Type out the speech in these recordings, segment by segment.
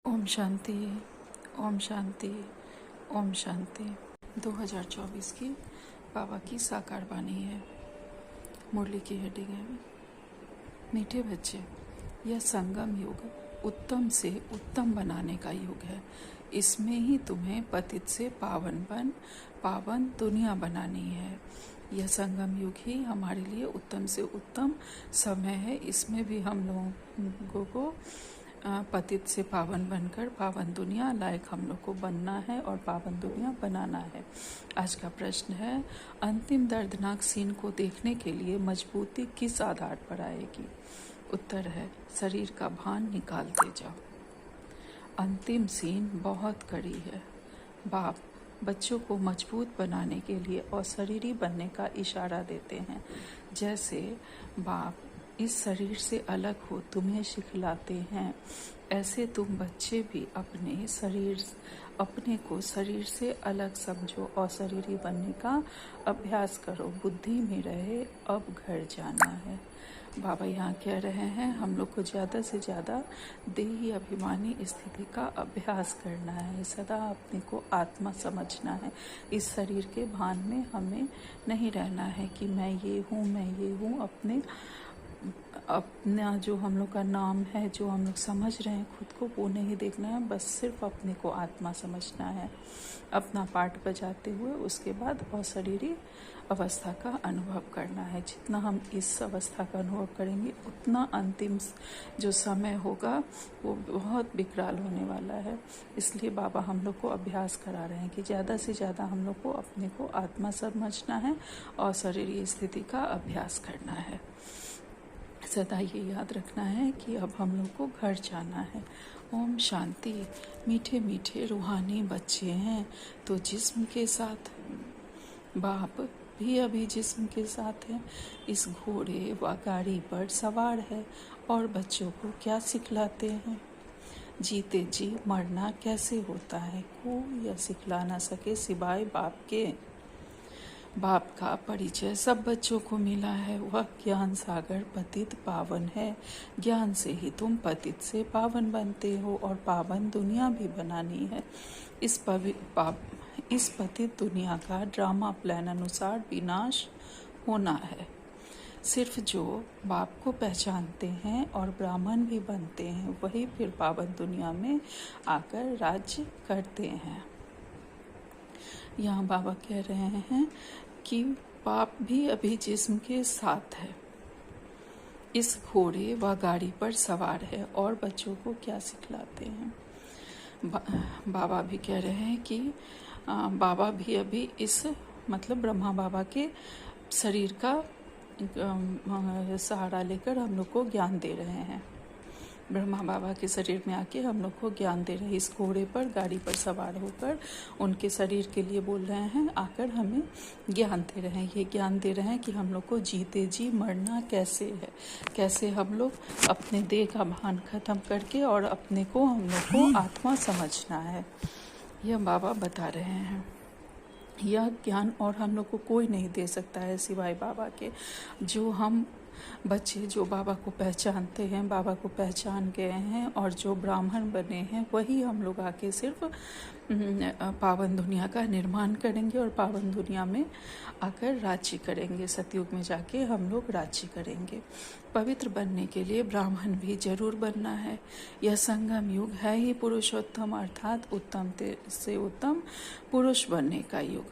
ओम शांति, ओम शांति, ओम शांति। 2024 की बाबा की साकार वाणी है। मुरली की हेडिंग है, मीठे बच्चे, यह संगम युग उत्तम से उत्तम बनाने का युग है। इसमें ही तुम्हें पतित से पावन दुनिया बनानी है। यह संगम युग ही हमारे लिए उत्तम से उत्तम समय है। इसमें भी हम लोगों को पतित से पावन बनकर पावन दुनिया लायक हम लोग को बनना है और पावन दुनिया बनाना है। आज का प्रश्न है, अंतिम दर्दनाक सीन को देखने के लिए मजबूती किस आधार पर आएगी? उत्तर है, शरीर का भान निकालते जाओ। अंतिम सीन बहुत कड़ी है। बाप बच्चों को मजबूत बनाने के लिए और शरीरी बनने का इशारा देते हैं। जैसे बाप इस शरीर से अलग हो तुम्हें सिखलाते हैं, ऐसे तुम बच्चे भी अपने को शरीर से अलग समझो और शरीरी बनने का अभ्यास करो। बुद्धि में रहे, अब घर जाना है। बाबा यहाँ कह रहे हैं, हम लोग को ज़्यादा से ज़्यादा देही अभिमानी स्थिति का अभ्यास करना है। सदा अपने को आत्मा समझना है। इस शरीर के भान में हमें नहीं रहना है कि मैं ये हूँ। अपना जो हम लोग का नाम है, जो हम लोग समझ रहे हैं खुद को, वो नहीं देखना है। बस सिर्फ अपने को आत्मा समझना है, अपना पाठ बजाते हुए उसके बाद अशरीरी अवस्था का अनुभव करना है। जितना हम इस अवस्था का अनुभव करेंगे उतना अंतिम जो समय होगा वो बहुत विकराल होने वाला है। इसलिए बाबा हम लोग को अभ्यास करा रहे हैं कि ज़्यादा से ज़्यादा हम लोग को अपने को आत्मा समझना है और शरीरी स्थिति का अभ्यास करना है। सदा ये याद रखना है कि अब हम लोग को घर जाना है। ओम शांति। मीठे मीठे रूहानी बच्चे हैं तो जिस्म के साथ, बाप भी अभी जिस्म के साथ है। इस घोड़े व गाड़ी पर सवार है और बच्चों को क्या सिखलाते हैं? जीते जी मरना कैसे होता है, कोई यह सिखला ना सके सिवाय बाप के। बाप का परिचय सब बच्चों को मिला है। वह ज्ञान सागर पतित पावन है। ज्ञान से ही तुम पतित से पावन बनते हो और पावन दुनिया भी बनानी है। इस पतित दुनिया का ड्रामा प्लान अनुसार विनाश होना है। सिर्फ जो बाप को पहचानते हैं और ब्राह्मण भी बनते हैं वही फिर पावन दुनिया में आकर राज्य करते हैं। यहाँ बाबा कह रहे हैं कि बाप भी अभी जिस्म के साथ है, इस घोड़े व गाड़ी पर सवार है और बच्चों को क्या सिखलाते हैं? बाबा भी कह रहे हैं कि बाबा भी अभी इस ब्रह्मा बाबा के शरीर का सहारा लेकर हम लोग को ज्ञान दे रहे हैं। ब्रह्मा बाबा के शरीर में आके हम लोग को ज्ञान दे रहे हैं। इस घोड़े पर गाड़ी पर सवार होकर उनके शरीर के लिए बोल रहे हैं, आकर हमें ज्ञान दे रहे हैं। ये ज्ञान दे रहे हैं कि हम लोग को जीते जी मरना कैसे है, कैसे हम लोग अपने देह का भान खत्म करके और अपने को हम लोग को आत्मा समझना है। यह बाबा बता रहे हैं। यह ज्ञान और हम लोग को कोई नहीं दे सकता है सिवाय बाबा के। जो हम बच्चे जो बाबा को पहचानते हैं, बाबा को पहचान गए हैं और जो ब्राह्मण बने हैं, वही हम लोग आके सिर्फ पावन दुनिया का निर्माण करेंगे और पावन दुनिया में आकर राज्य करेंगे। सतयुग में जाके हम लोग राज्य करेंगे। पवित्र बनने के लिए ब्राह्मण भी जरूर बनना है। यह संगम युग है ही पुरुषोत्तम अर्थात उत्तम से उत्तम पुरुष बनने का युग।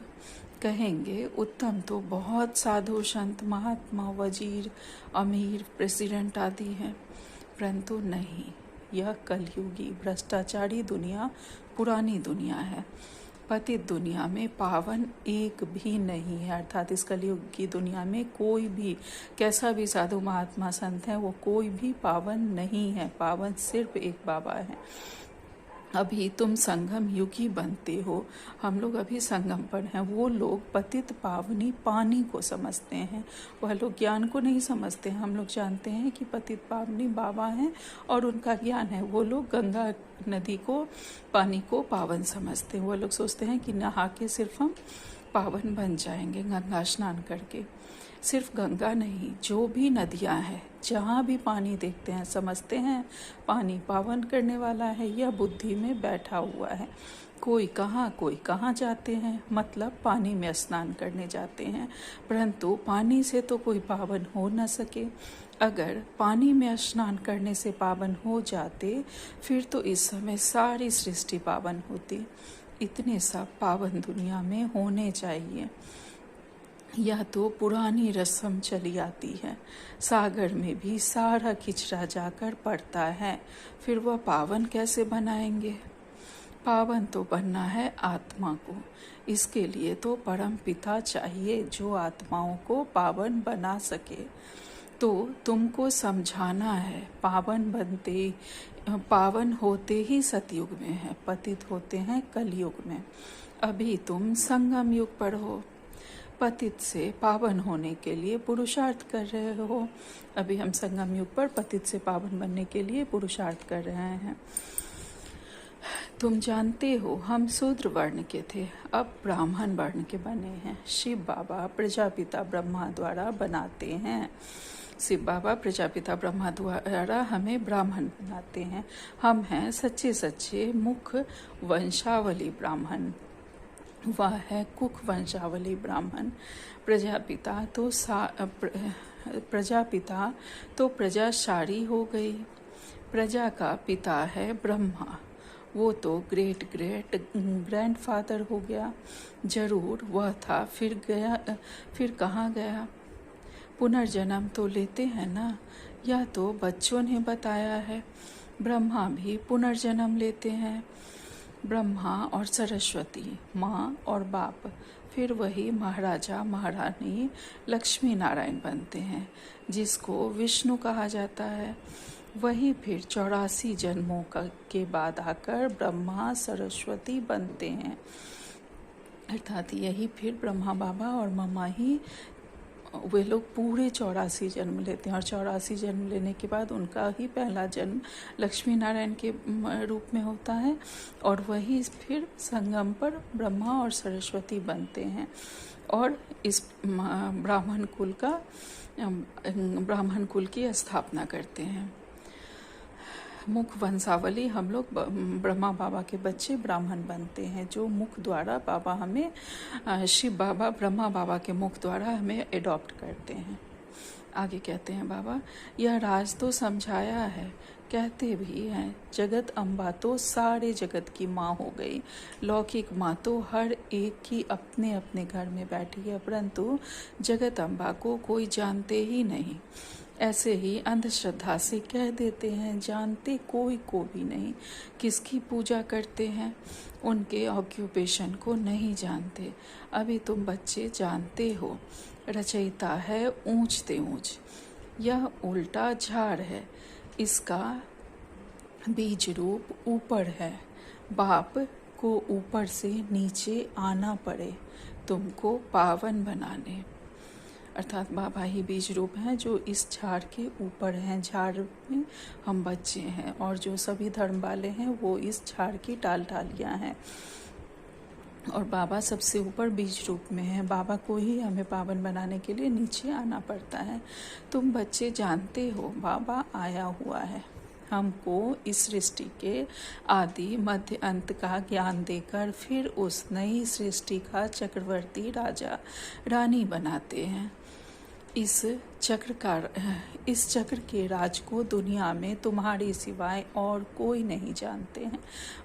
कहेंगे उत्तम तो बहुत साधु संत महात्मा वजीर अमीर प्रेसिडेंट आदि हैं, परंतु नहीं, यह कलयुगी भ्रष्टाचारी दुनिया पुरानी दुनिया है। पतित दुनिया में पावन एक भी नहीं है। अर्थात इस कलयुग की दुनिया में कोई भी कैसा भी साधु महात्मा संत है, वो कोई भी पावन नहीं है। पावन सिर्फ एक बाबा है। अभी तुम संगम युगी बनते हो, हम लोग अभी संगम पर हैं। वो लोग पतित पावनी पानी को समझते हैं, वह लोग ज्ञान को नहीं समझते हैं। हम लोग जानते हैं कि पतित पावनी बाबा हैं और उनका ज्ञान है। वो लोग गंगा नदी को, पानी को पावन समझते हैं। वो लोग सोचते हैं कि नहा के सिर्फ हम पावन बन जाएंगे गंगा स्नान करके। सिर्फ गंगा नहीं, जो भी नदियाँ हैं, जहाँ भी पानी देखते हैं समझते हैं पानी पावन करने वाला है, यह बुद्धि में बैठा हुआ है। कोई कहाँ जाते हैं, मतलब पानी में स्नान करने जाते हैं, परंतु पानी से तो कोई पावन हो न सके। अगर पानी में स्नान करने से पावन हो जाते फिर तो इस समय सारी सृष्टि पावन होती। इतने सब पावन दुनिया में होने चाहिए। यह तो पुरानी रस्म चली आती है। सागर में भी सारा किचरा जाकर पड़ता है, फिर वह पावन कैसे बनाएंगे? पावन तो बनना है आत्मा को। इसके लिए तो परम पिता चाहिए जो आत्माओं को पावन बना सके। तो तुमको समझाना है, पावन होते ही सतयुग में है, पतित होते हैं कलयुग में। अभी तुम संगम युग पर हो, पतित से पावन होने के लिए पुरुषार्थ कर रहे हो। अभी हम संगम युग पर पतित से पावन बनने के लिए पुरुषार्थ कर रहे हैं। तुम जानते हो हम शूद्र वर्ण के थे, अब ब्राह्मण वर्ण के बने हैं। शिव बाबा प्रजापिता ब्रह्मा द्वारा बनाते हैं। शिव बाबा प्रजापिता ब्रह्मा द्वारा हमें ब्राह्मण बनाते हैं। हम हैं सच्चे सच्चे मुख वंशावली ब्राह्मण। वह है कुख वंशावली ब्राह्मण। प्रजापिता तो प्रजाशारी हो गई। प्रजा का पिता है ब्रह्मा, वो तो ग्रेट ग्रैंडफादर हो गया। जरूर वह था, फिर कहाँ गया? पुनर्जन्म तो लेते हैं ना, यह तो बच्चों ने बताया है। ब्रह्मा भी पुनर्जन्म लेते हैं। ब्रह्मा और सरस्वती, माँ और बाप, फिर वही महाराजा महारानी लक्ष्मी नारायण बनते हैं, जिसको विष्णु कहा जाता है। वही फिर 84 जन्मों के बाद आकर ब्रह्मा सरस्वती बनते हैं। अर्थात यही फिर ब्रह्मा बाबा और मम्मा ही वे लोग पूरे 84 जन्म लेते हैं, और 84 जन्म लेने के बाद उनका ही पहला जन्म लक्ष्मी नारायण के रूप में होता है, और वही फिर संगम पर ब्रह्मा और सरस्वती बनते हैं। और इस ब्राह्मण कुल की स्थापना करते हैं। मुख वंशावली, हम लोग ब्रह्मा बाबा के बच्चे ब्राह्मण बनते हैं, जो मुख द्वारा बाबा हमें, शिव बाबा ब्रह्मा बाबा के मुख द्वारा हमें एडॉप्ट करते हैं। आगे कहते हैं बाबा, यह राज तो समझाया है, कहते भी हैं जगत अम्बा तो सारे जगत की माँ हो गई। लौकिक माँ तो हर एक की अपने अपने घर में बैठी है, परंतु जगत अम्बा को कोई जानते ही नहीं। ऐसे ही अंधश्रद्धा से कह देते हैं, जानते कोई को भी नहीं। किसकी पूजा करते हैं, उनके ऑक्यूपेशन को नहीं जानते। अभी तुम बच्चे जानते हो, रचयिता है ऊंच ते ऊंच, यह उल्टा झाड़ है, इसका बीज रूप ऊपर है। बाप को ऊपर से नीचे आना पड़े तुमको पावन बनाने। अर्थात बाबा ही बीज रूप हैं जो इस झाड़ के ऊपर हैं। झाड़ में हम बच्चे हैं, और जो सभी धर्म वाले हैं वो इस झाड़ की डालियाँ हैं, और बाबा सबसे ऊपर बीज रूप में है। बाबा को ही हमें पावन बनाने के लिए नीचे आना पड़ता है। तुम बच्चे जानते हो बाबा आया हुआ है, हमको इस सृष्टि के आदि मध्य अंत का ज्ञान देकर फिर उस नई सृष्टि का चक्रवर्ती राजा रानी बनाते हैं। इस चक्र के राज को दुनिया में तुम्हारे सिवाय और कोई नहीं जानते हैं।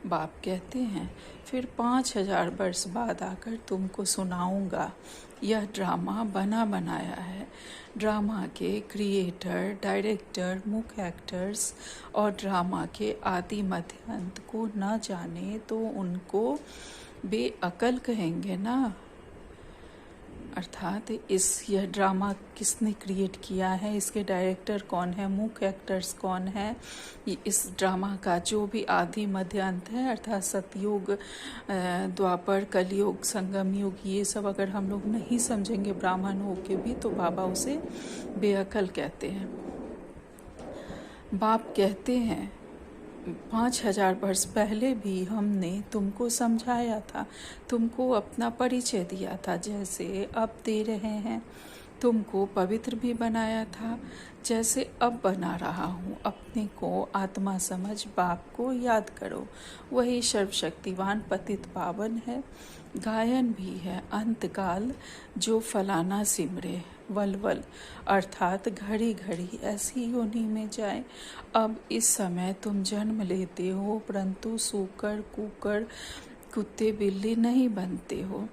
बाप कहते हैं फिर 5000 वर्ष बाद आकर तुमको सुनाऊंगा। यह ड्रामा बना बनाया है। ड्रामा के क्रिएटर, डायरेक्टर, मुख्य एक्टर्स और ड्रामा के आदि मध्य अंत को न जाने तो उनको बेअकल कहेंगे ना। अर्थात यह ड्रामा किसने क्रिएट किया है, इसके डायरेक्टर कौन है, मुख्य एक्टर्स कौन है, इस ड्रामा का जो भी आदि मध्य अंत है, अर्थात सतयुग, द्वापर, कलयुग, संगम युग, ये सब अगर हम लोग नहीं समझेंगे ब्राह्मण हो के भी, तो बाबा उसे बेअकल कहते हैं। बाप कहते हैं 5000 वर्ष पहले भी हमने तुमको समझाया था, तुमको अपना परिचय दिया था, जैसे अब दे रहे हैं। तुमको पवित्र भी बनाया था जैसे अब बना रहा हूँ। अपने को आत्मा समझ बाप को याद करो, वही सर्वशक्तिवान पतित पावन है। गायन भी है अंतकाल जो फलाना सिमरे वलवल, अर्थात घड़ी घड़ी ऐसी योनि में जाए। अब इस समय तुम जन्म लेते हो, परंतु सूकर कुकर कुत्ते बिल्ली नहीं बनते हो।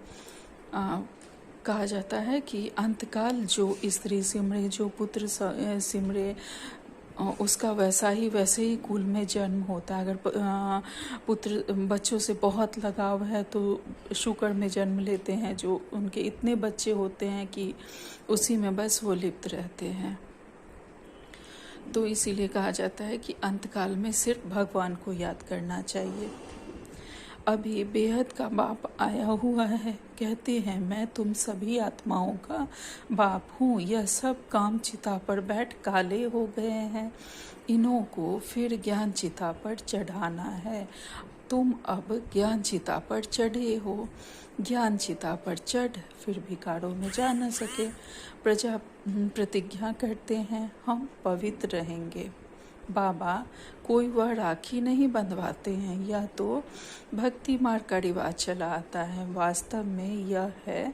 कहा जाता है कि अंतकाल जो स्त्री सिमरे, जो पुत्र सिमरे, उसका वैसे ही कुल में जन्म होता है। अगर पुत्र बच्चों से बहुत लगाव है तो शुक्र में जन्म लेते हैं, जो उनके इतने बच्चे होते हैं कि उसी में बस वो लिप्त रहते हैं। तो इसीलिए कहा जाता है कि अंतकाल में सिर्फ भगवान को याद करना चाहिए। अभी बेहद का बाप आया हुआ है, कहते हैं मैं तुम सभी आत्माओं का बाप हूँ। यह सब काम चिता पर बैठ काले हो गए हैं, इन्हों को फिर ज्ञान चिता पर चढ़ाना है। तुम अब ज्ञान चिता पर चढ़े हो, ज्ञान चिता पर चढ़ फिर भिखारों में जा न सके। प्रजा प्रतिज्ञा करते हैं हम पवित्र रहेंगे। बाबा कोई वह राखी नहीं बंधवाते हैं, यह तो भक्ति मार्ग का रिवाज चला आता है। वास्तव में यह है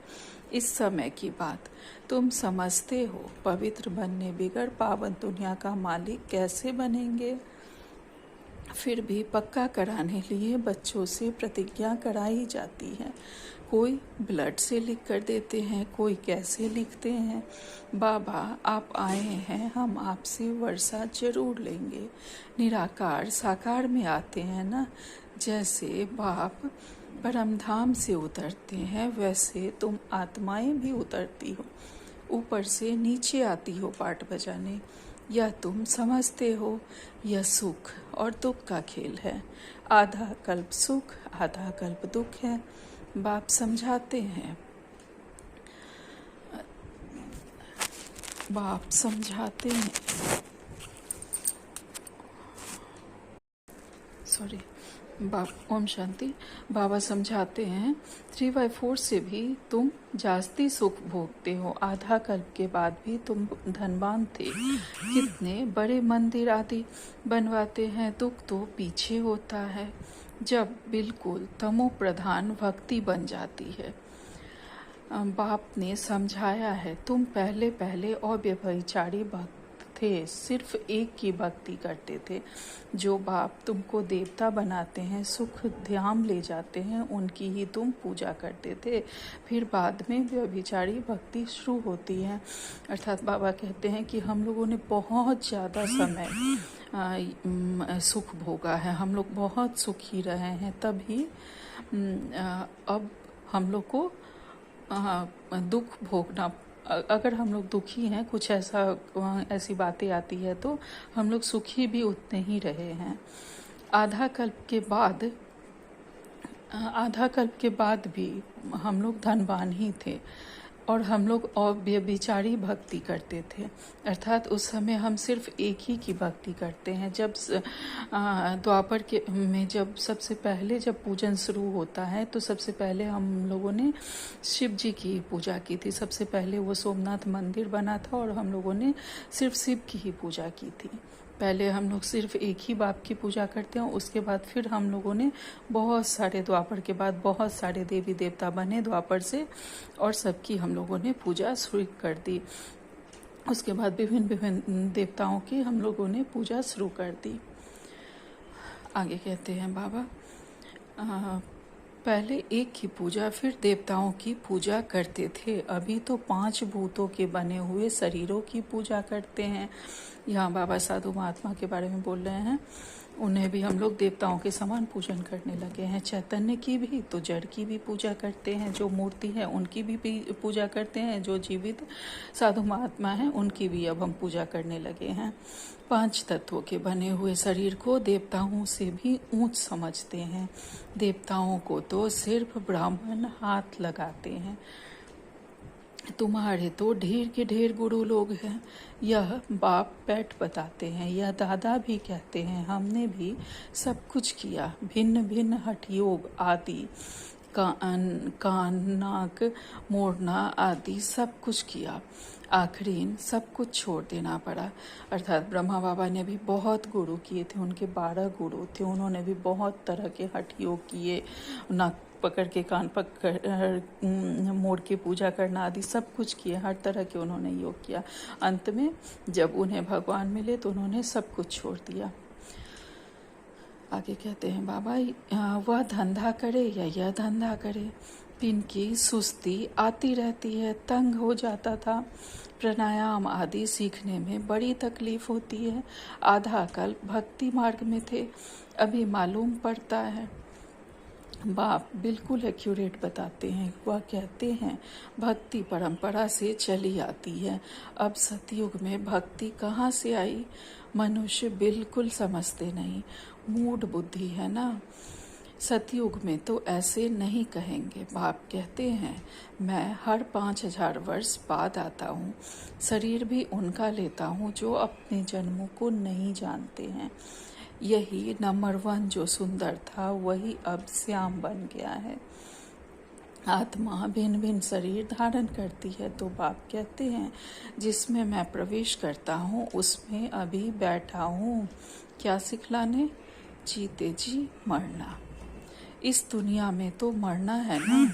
इस समय की बात। तुम समझते हो पवित्र बनने बिगड़ पावन दुनिया का मालिक कैसे बनेंगे। फिर भी पक्का कराने लिए बच्चों से प्रतिज्ञा कराई जाती है। कोई ब्लड से लिख कर देते हैं, कोई कैसे लिखते हैं। बाबा आप आए हैं, हम आपसे वर्षा जरूर लेंगे। निराकार साकार में आते हैं ना, जैसे बाप परमधाम से उतरते हैं वैसे तुम आत्माएं भी उतरती हो, ऊपर से नीचे आती हो पाठ बजाने। यह तुम समझते हो, यह सुख और दुख का खेल है। आधा कल्प सुख आधा कल्प दुख है। बाप समझाते हैं, बाप ओम शांति। बाबा समझाते हैं 3/4 से भी तुम जास्ती सुख भोगते हो। आधा कल्प के बाद भी तुम धनवान थे, कितने बड़े मंदिर आदि बनवाते हैं। दुख तो पीछे होता है जब बिल्कुल तमो प्रधान भक्ति बन जाती है। बाप ने समझाया है तुम पहले अव्यभिचारी भक्त थे, सिर्फ एक की भक्ति करते थे। जो बाप तुमको देवता बनाते हैं, सुख धाम ले जाते हैं, उनकी ही तुम पूजा करते थे। फिर बाद में व्यभिचारी भक्ति शुरू होती है। अर्थात बाबा कहते हैं कि हम लोगों ने बहुत ज़्यादा समय सुख भोगा है, हम लोग बहुत सुखी रहे हैं, तभी अब हम लोग को दुख भोगना। अगर हम लोग दुखी हैं, कुछ ऐसी बातें आती है तो हम लोग सुखी भी उतने ही रहे हैं। आधा कल्प के बाद भी हम लोग धनवान ही थे और हम लोग व्यभिचारी भक्ति करते थे। अर्थात उस समय हम सिर्फ एक ही की भक्ति करते हैं। जब द्वापर के में जब सबसे पहले जब पूजन शुरू होता है तो सबसे पहले हम लोगों ने शिव जी की पूजा की थी। सबसे पहले वो सोमनाथ मंदिर बना था और हम लोगों ने सिर्फ शिव की ही पूजा की थी। पहले हम लोग सिर्फ एक ही बाप की पूजा करते हैं, उसके बाद फिर हम लोगों ने बहुत सारे द्वापर के बाद बहुत सारे देवी देवता बने द्वापर से, और सबकी हम लोगों ने पूजा शुरू कर दी। उसके बाद विभिन्न देवताओं की हम लोगों ने पूजा शुरू कर दी। आगे कहते हैं बाबा पहले एक की पूजा फिर देवताओं की पूजा करते थे, अभी तो 5 भूतों के बने हुए शरीरों की पूजा करते हैं। यहाँ बाबा साधु महात्मा के बारे में बोल रहे हैं, उन्हें भी हम लोग देवताओं के समान पूजन करने लगे हैं। चैतन्य की भी तो जड़ की भी पूजा करते हैं, जो मूर्ति है उनकी भी पूजा करते हैं, जो जीवित साधु महात्मा हैं उनकी भी अब हम पूजा करने लगे हैं। 5 तत्वों के बने हुए शरीर को देवताओं से भी ऊंच समझते हैं। देवताओं को तो सिर्फ ब्राह्मण हाथ लगाते हैं। तुम्हारे तो ढेर के ढेर गुरु लोग हैं, यह बाप बैठ बताते हैं, यह दादा भी कहते हैं। हमने भी सब कुछ किया, भिन्न भिन्न हठ योग आदि कान नाक मोड़ना आदि सब कुछ किया। आखिरीन सब कुछ छोड़ देना पड़ा। अर्थात ब्रह्मा बाबा ने भी बहुत गुरु किए थे, उनके 12 गुरु थे, उन्होंने भी बहुत तरह के हठ योग किए, नाक पकड़ के कान पकड़ मोड़ के पूजा करना आदि सब कुछ किए, हर तरह के उन्होंने योग किया। अंत में जब उन्हें भगवान मिले तो उन्होंने सब कुछ छोड़ दिया। आगे कहते हैं बाबा, वह धंधा करे या यह धंधा करे, पिन की सुस्ती आती रहती है, तंग हो जाता था। प्राणायाम आदि सीखने में बड़ी तकलीफ होती है। आधा कल भक्ति मार्ग में थे, अभी मालूम पड़ता है। बाप बिल्कुल एक्यूरेट बताते हैं। वह कहते हैं भक्ति परंपरा से चली आती है। अब सतयुग में भक्ति कहाँ से आई, मनुष्य बिल्कुल समझते नहीं, मूढ़ बुद्धि है ना। सतयुग में तो ऐसे नहीं कहेंगे। बाप कहते हैं मैं हर 5000 वर्ष बाद आता हूँ, शरीर भी उनका लेता हूँ जो अपने जन्मों को नहीं जानते हैं। यही नंबर 1 जो सुंदर था वही अब श्याम बन गया है। आत्मा भिन्न भिन्न शरीर धारण करती है, तो बाप कहते हैं जिसमें मैं प्रवेश करता हूँ उसमें अभी बैठा हूँ। क्या सिखलाने, जीते जी मरना। इस दुनिया में तो मरना है ना,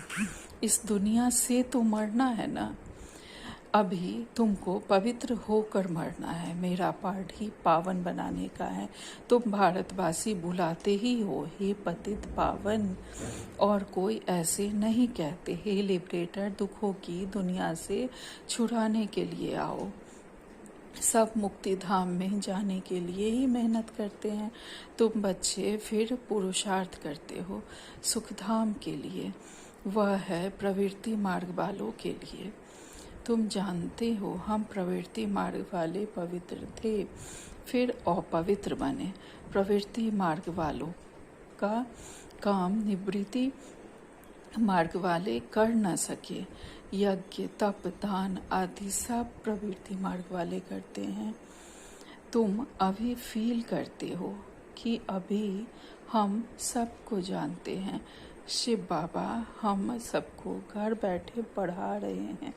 इस दुनिया से तो मरना है ना। अभी तुमको पवित्र होकर मरना है, मेरा पाठ ही पावन बनाने का है। तुम भारतवासी बुलाते ही हो हे पतित पावन, और कोई ऐसे नहीं कहते हे लिबरेटर, दुखों की दुनिया से छुड़ाने के लिए आओ। सब मुक्ति धाम में जाने के लिए ही मेहनत करते हैं। तुम बच्चे फिर पुरुषार्थ करते हो सुखधाम के लिए, वह है प्रवृत्ति मार्ग वालों के लिए। तुम जानते हो हम प्रवृत्ति मार्ग वाले पवित्र थे, फिर अपवित्र बने। प्रवृत्ति मार्ग वालों का काम निवृत्ति मार्ग वाले कर न सके। यज्ञ तप दान आदि सब प्रवृत्ति मार्ग वाले करते हैं। तुम अभी फील करते हो कि अभी हम सबको जानते हैं। शिव बाबा हम सबको घर बैठे पढ़ा रहे हैं।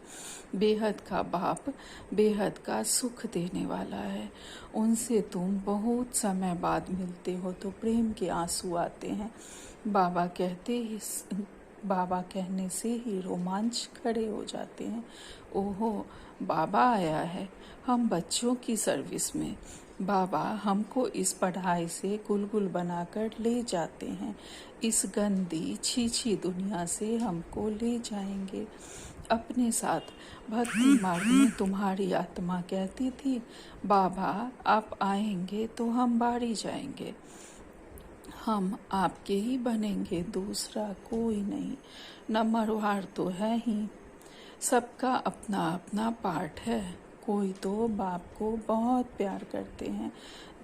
बेहद का बाप बेहद का सुख देने वाला है। उनसे तुम बहुत समय बाद मिलते हो तो प्रेम के आंसू आते हैं। बाबा कहने से ही रोमांच खड़े हो जाते हैं। ओहो, बाबा आया है, हम बच्चों की सर्विस में। बाबा हमको इस पढ़ाई से गुलगुल बनाकर ले जाते हैं। इस गंदी छीछी दुनिया से हमको ले जाएंगे अपने साथ। भक्ति मार्ग में तुम्हारी आत्मा कहती थी बाबा आप आएंगे तो हम बाहरी जाएंगे, हम आपके ही बनेंगे, दूसरा कोई नहीं। नंबरवार तो है ही, सबका अपना अपना पार्ट है। कोई तो बाप को बहुत प्यार करते हैं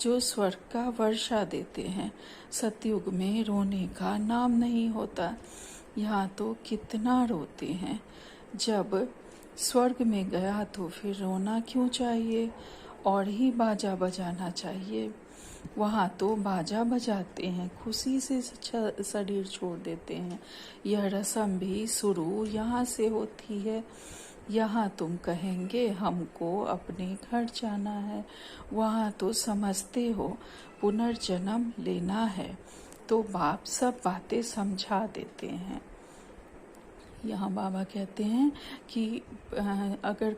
जो स्वर्ग का वर्षा देते हैं। सतयुग में रोने का नाम नहीं होता, यहाँ तो कितना रोते हैं। जब स्वर्ग में गया तो फिर रोना क्यों चाहिए, और ही बाजा बजाना चाहिए। वहाँ तो बाजा बजाते हैं, खुशी से शरीर छोड़ देते हैं। यह रस्म भी शुरू यहाँ से होती है। यहाँ तुम कहेंगे हमको अपने घर जाना है, वहाँ तो समझते हो पुनर्जन्म लेना है, तो बाप सब बातें समझा देते हैं। यहाँ बाबा कहते हैं कि अगर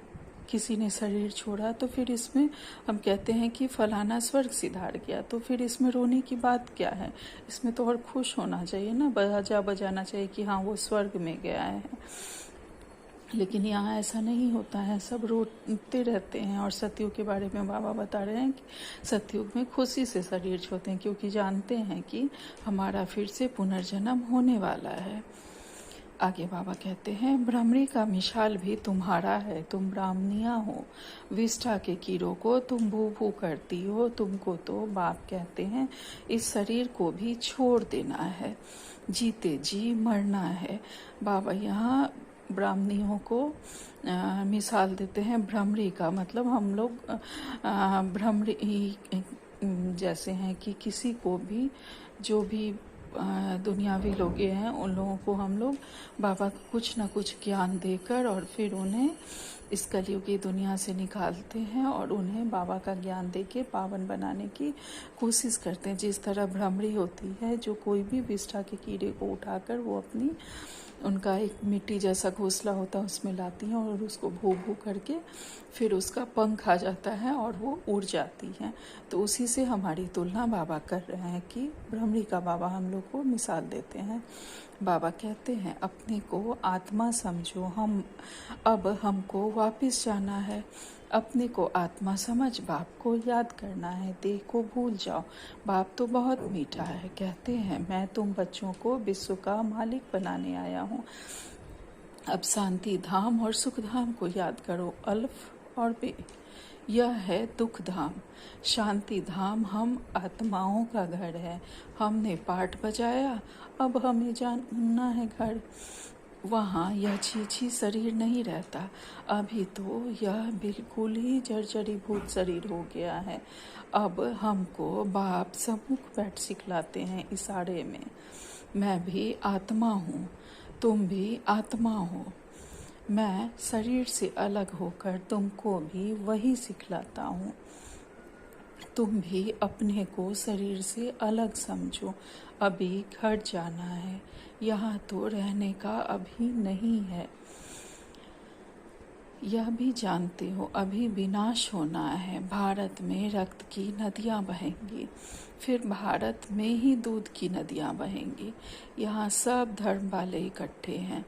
किसी ने शरीर छोड़ा तो फिर इसमें हम कहते हैं कि फलाना स्वर्ग सिधार गया, तो फिर इसमें रोने की बात क्या है। इसमें तो और खुश होना चाहिए ना, बाजा बजाना चाहिए कि हाँ वो स्वर्ग में गया है। लेकिन यहाँ ऐसा नहीं होता है, सब रोते रहते हैं। और सतयुग के बारे में बाबा बता रहे हैं कि सतयुग में खुशी से शरीर छोड़ते हैं, क्योंकि जानते हैं कि हमारा फिर से पुनर्जन्म होने वाला है। आगे बाबा कहते हैं भ्रमरी का मिसाल भी तुम्हारा है, तुम ब्राह्मणिया हो। विष्ठा के कीड़ों को तुम भू भू करती हो। तुमको तो बाप कहते हैं इस शरीर को भी छोड़ देना है, जीते जी मरना है। बाबा यहाँ ब्राह्मणियों को मिसाल देते हैं। भ्रमरी का मतलब हम लोग भ्रमरी जैसे हैं कि किसी को भी जो भी दुनियावी लोग ये हैं, उन लोगों को हम लोग बाबा को कुछ ना कुछ ज्ञान देकर और फिर उन्हें इस कलयुगी दुनिया से निकालते हैं और उन्हें बाबा का ज्ञान देके पावन बनाने की कोशिश करते हैं। जिस तरह भ्रमरी होती है जो कोई भी विष्ठा के कीड़े को उठाकर वो अपनी उनका एक मिट्टी जैसा घोंसला होता है उसमें लाती हैं और उसको भू भू करके फिर उसका पंख आ जाता है और वो उड़ जाती हैं। तो उसी से हमारी तुलना बाबा कर रहे हैं कि भ्रमरी का बाबा हम लोग को मिसाल देते हैं। बाबा कहते हैं अपने को आत्मा समझो, अब हमको वापस जाना है। अपने को आत्मा समझ, बाप को याद करना है, देह को भूल जाओ। बाप तो बहुत मीठा है, कहते हैं मैं तुम बच्चों को विश्व का मालिक बनाने आया हूँ। अब शांति धाम और सुख धाम को याद करो, अल्फ और बे। यह है दुख धाम। शांति धाम हम आत्माओं का घर है। हमने पाठ बजाया, अब हमें जानना है घर। वहाँ यह छीछी शरीर नहीं रहता। अभी तो यह बिल्कुल ही जर्जरीभूत शरीर हो गया है। अब हमको बाप सम्मुख बैठ सिखलाते हैं इशारे में। मैं भी आत्मा हूँ, तुम भी आत्मा हो। मैं शरीर से अलग होकर तुमको भी वही सिखलाता हूँ। तुम भी अपने को शरीर से अलग समझो। अभी घर जाना है, यहाँ तो रहने का अभी नहीं है। यह भी जानते हो अभी विनाश होना है। भारत में रक्त की नदियाँ बहेंगी, फिर भारत में ही दूध की नदियाँ बहेंगी। यहाँ सब धर्म वाले इकट्ठे हैं,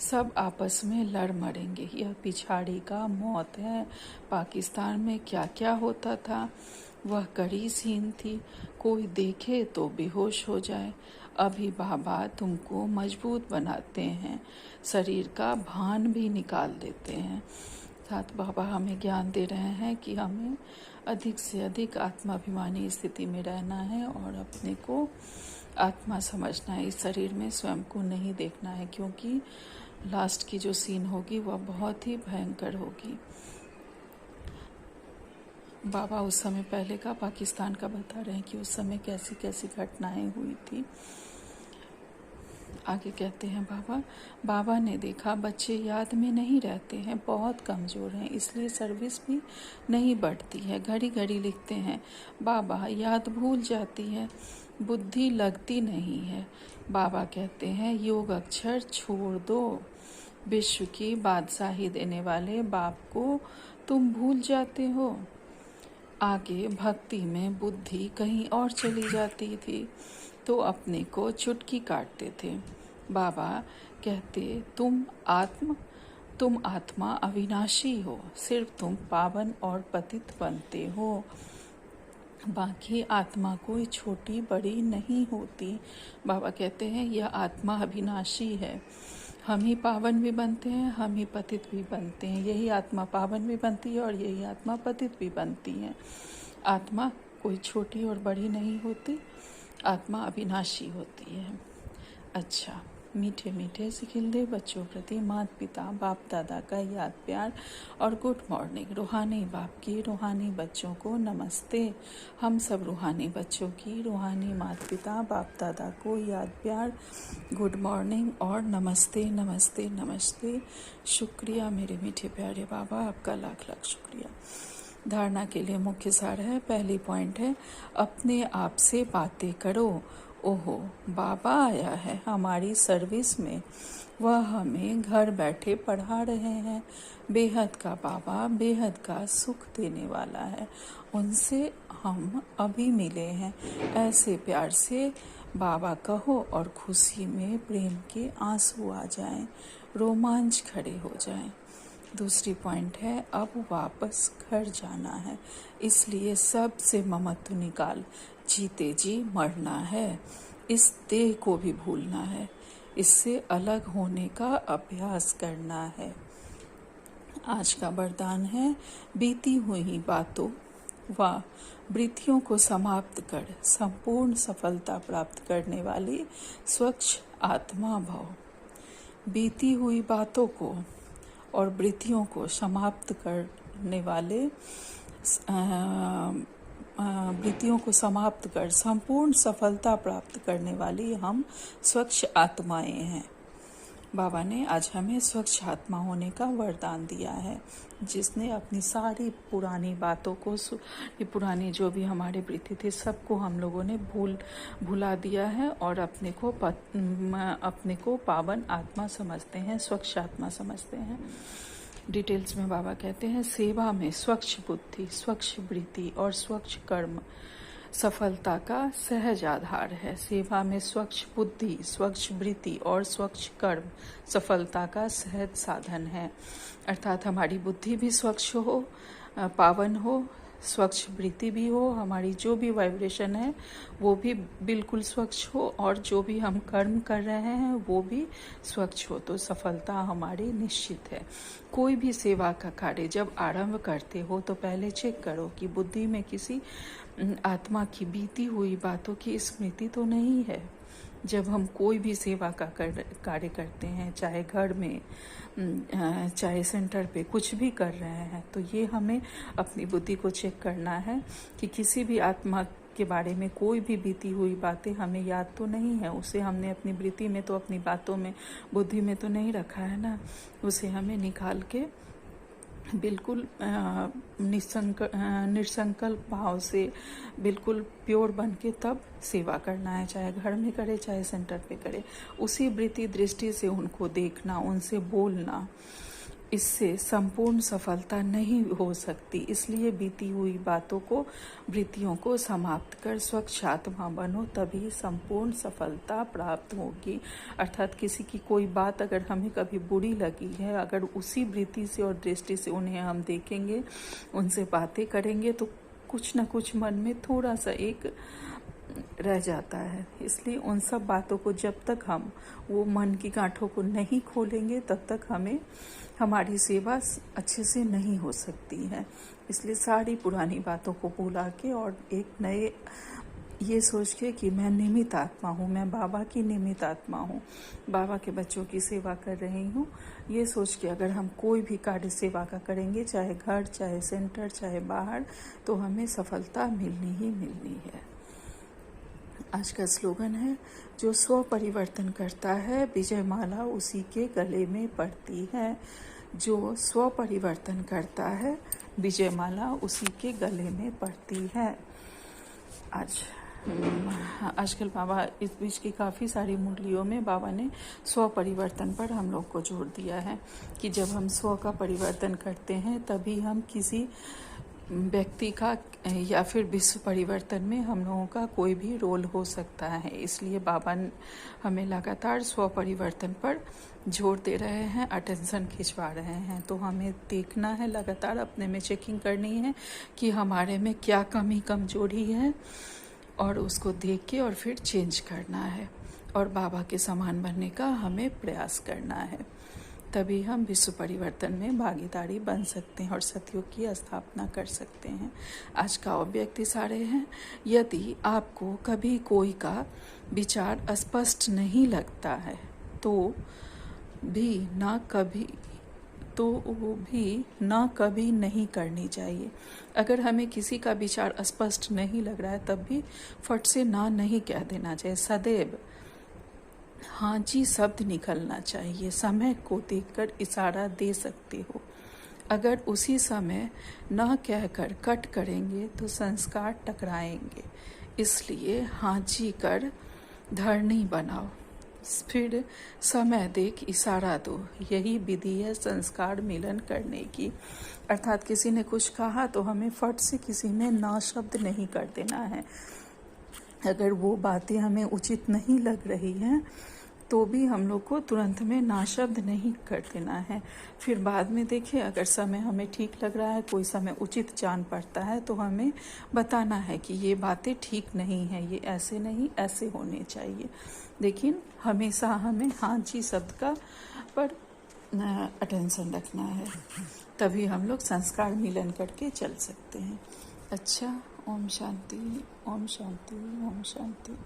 सब आपस में लड़ मरेंगे। यह पिछाड़ी का मौत है। पाकिस्तान में क्या क्या होता था, वह कड़ी सीन थी। कोई देखे तो बेहोश हो जाए। अभी बाबा तुमको मजबूत बनाते हैं, शरीर का भान भी निकाल देते हैं। साथ बाबा हमें ज्ञान दे रहे हैं कि हमें अधिक से अधिक आत्माभिमानी स्थिति में रहना है और अपने को आत्मा समझना है। इस शरीर में स्वयं को नहीं देखना है, क्योंकि लास्ट की जो सीन होगी वह बहुत ही भयंकर होगी। बाबा उस समय पहले का पाकिस्तान का बता रहे हैं कि उस समय कैसी कैसी घटनाएं हुई थी। आगे कहते हैं बाबा ने देखा बच्चे याद में नहीं रहते हैं, बहुत कमज़ोर हैं, इसलिए सर्विस भी नहीं बढ़ती है। घड़ी घड़ी लिखते हैं, बाबा याद भूल जाती है, बुद्धि लगती नहीं है। बाबा कहते हैं योग अक्षर छोड़ दो। विश्व की बादशाही देने वाले बाप को तुम भूल जाते हो। आगे भक्ति में बुद्धि कहीं और चली जाती थी तो अपने को चुटकी काटते थे। बाबा कहते तुम आत्मा अविनाशी हो, सिर्फ तुम पावन और पतित बनते हो। बाकी आत्मा कोई छोटी बड़ी नहीं होती। बाबा कहते हैं यह आत्मा अविनाशी है। हम ही पावन भी बनते हैं, हम ही पतित भी बनते हैं। यही आत्मा पावन भी बनती है और यही आत्मा पतित भी बनती है। आत्मा कोई छोटी और बड़ी नहीं होती, आत्मा अविनाशी होती है। अच्छा, मीठे मीठे सिखिलदे बच्चों प्रति माता पिता बाप दादा का याद प्यार और गुड मॉर्निंग। रूहानी बाप की रूहानी बच्चों को नमस्ते। हम सब रूहानी बच्चों की रूहानी माता पिता बाप दादा को याद प्यार, गुड मॉर्निंग और नमस्ते नमस्ते नमस्ते। शुक्रिया मेरे मीठे प्यारे बाबा, आपका लाख लाख शुक्रिया। धारणा के लिए मुख्य सार है, पहली पॉइंट है अपने आप से बातें करो। ओहो, बाबा आया है हमारी सर्विस में, वह हमें घर बैठे पढ़ा रहे हैं। बेहद का बाबा बेहद का सुख देने वाला है, उनसे हम अभी मिले हैं। ऐसे प्यार से बाबा कहो और खुशी में प्रेम के आंसू आ जाएं, रोमांच खड़े हो जाएं। दूसरी पॉइंट है अब वापस घर जाना है, इसलिए सब से ममत्व निकाल। जीते जी मरना है, इस देह को भी भूलना है, इससे अलग होने का अभ्यास करना है। आज का वरदान है बीती हुई बातों व वृत्तियों को समाप्त कर संपूर्ण सफलता प्राप्त करने वाली स्वच्छ आत्मा भव। बीती हुई बातों को और वृत्तियों को समाप्त करने वाले वृत्तियों को समाप्त कर संपूर्ण सफलता प्राप्त करने वाली हम स्वच्छ आत्माएं हैं। बाबा ने आज हमें स्वच्छ आत्मा होने का वरदान दिया है, जिसने अपनी सारी पुरानी बातों को, पुरानी जो भी हमारे वृत्ति थे, सबको हम लोगों ने भुला दिया है और अपने को पावन आत्मा समझते हैं, स्वच्छ आत्मा समझते हैं। डिटेल्स में बाबा कहते हैं, सेवा में स्वच्छ बुद्धि, स्वच्छ वृत्ति और स्वच्छ कर्म सफलता का सहज आधार है। सेवा में स्वच्छ बुद्धि, स्वच्छ वृत्ति और स्वच्छ कर्म सफलता का सहज साधन है। अर्थात हमारी बुद्धि भी स्वच्छ हो, पावन हो, स्वच्छ वृत्ति भी हो, हमारी जो भी वाइब्रेशन है वो भी बिल्कुल स्वच्छ हो, और जो भी हम कर्म कर रहे हैं वो भी स्वच्छ हो, तो सफलता हमारी निश्चित है। कोई भी सेवा का कार्य जब आरंभ करते हो तो पहले चेक करो कि बुद्धि में किसी आत्मा की बीती हुई बातों की स्मृति तो नहीं है। जब हम कोई भी सेवा का कार्य करते हैं, चाहे घर में, चाहे सेंटर पे, कुछ भी कर रहे हैं, तो ये हमें अपनी बुद्धि को चेक करना है कि किसी भी आत्मा के बारे में कोई भी बीती हुई बातें हमें याद तो नहीं है। उसे हमने अपनी वृत्ति में तो, अपनी बातों में, बुद्धि में तो नहीं रखा है ना। उसे हमें निकाल के बिल्कुल निसंकल्प भाव से, बिल्कुल प्योर बन के तब सेवा करना है, चाहे घर में करे चाहे सेंटर पे करे। उसी वृत्ति दृष्टि से उनको देखना, उनसे बोलना, इससे संपूर्ण सफलता नहीं हो सकती। इसलिए बीती हुई बातों को, वृत्तियों को समाप्त कर स्वच्छ आत्मा बनो, तभी संपूर्ण सफलता प्राप्त होगी। अर्थात किसी की कोई बात अगर हमें कभी बुरी लगी है, अगर उसी वृत्ति से और दृष्टि से उन्हें हम देखेंगे, उनसे बातें करेंगे, तो कुछ न कुछ मन में थोड़ा सा एक रह जाता है। इसलिए उन सब बातों को जब तक हम वो मन की गांठों को नहीं खोलेंगे, तब तक हमारी सेवा अच्छे से नहीं हो सकती है। इसलिए सारी पुरानी बातों को भुला के और एक नए ये सोच के कि मैं निमित्त आत्मा हूँ, मैं बाबा की निमित्त आत्मा हूँ, बाबा के बच्चों की सेवा कर रही हूँ, ये सोच के अगर हम कोई भी कार्य सेवा का करेंगे, चाहे घर, चाहे सेंटर, चाहे बाहर, तो हमें सफलता मिलनी ही मिलनी है। आज का स्लोगन है, जो स्व परिवर्तन करता है, विजय माला उसी के गले में पड़ती है। जो स्व परिवर्तन करता है, विजय माला उसी के गले में पड़ती है। आजकल बाबा इस बीच की काफ़ी सारी मुरलियों में बाबा ने स्व परिवर्तन पर हम लोग को जोर दिया है कि जब हम स्व का परिवर्तन करते हैं, तभी हम किसी व्यक्ति का या फिर विश्व परिवर्तन में हम लोगों का कोई भी रोल हो सकता है। इसलिए बाबा हमें लगातार स्व परिवर्तन पर जोर दे रहे हैं, अटेंशन खिंचवा रहे हैं। तो हमें देखना है, लगातार अपने में चेकिंग करनी है कि हमारे में क्या कमी कमजोरी है, और उसको देख के और फिर चेंज करना है, और बाबा के समान बनने का हमें प्रयास करना है। तभी हम विश्व परिवर्तन में भागीदारी बन सकते हैं और सतयुग की स्थापना कर सकते हैं। आज का अव्यक्त सारे हैं, यदि आपको कभी कोई का विचार स्पष्ट नहीं लगता है तो वो भी ना कभी नहीं करनी चाहिए। अगर हमें किसी का विचार स्पष्ट नहीं लग रहा है, तब भी फट से ना नहीं कह देना चाहिए। सदैव हाँ जी शब्द निकलना चाहिए। समय को देखकर इशारा दे सकते हो। अगर उसी समय न कहकर कट करेंगे तो संस्कार टकराएंगे। इसलिए हाँ जी कर धरनी बनाओ, फिर समय देख इशारा दो। यही विधि है संस्कार मिलन करने की। अर्थात किसी ने कुछ कहा तो हमें फट से किसी में ना शब्द नहीं कर देना है। अगर वो बातें हमें उचित नहीं लग रही हैं तो भी हम लोग को तुरंत में ना शब्द नहीं कर देना है। फिर बाद में देखिए, अगर समय हमें ठीक लग रहा है, कोई समय उचित जान पड़ता है, तो हमें बताना है कि ये बातें ठीक नहीं है, ये ऐसे नहीं ऐसे होने चाहिए। लेकिन हमेशा हमें हाँ जी शब्द का पर अटेंशन रखना है, तभी हम लोग संस्कार मिलन करके चल सकते हैं। अच्छा, ओम शांति, ओम शांति, ओम शांति।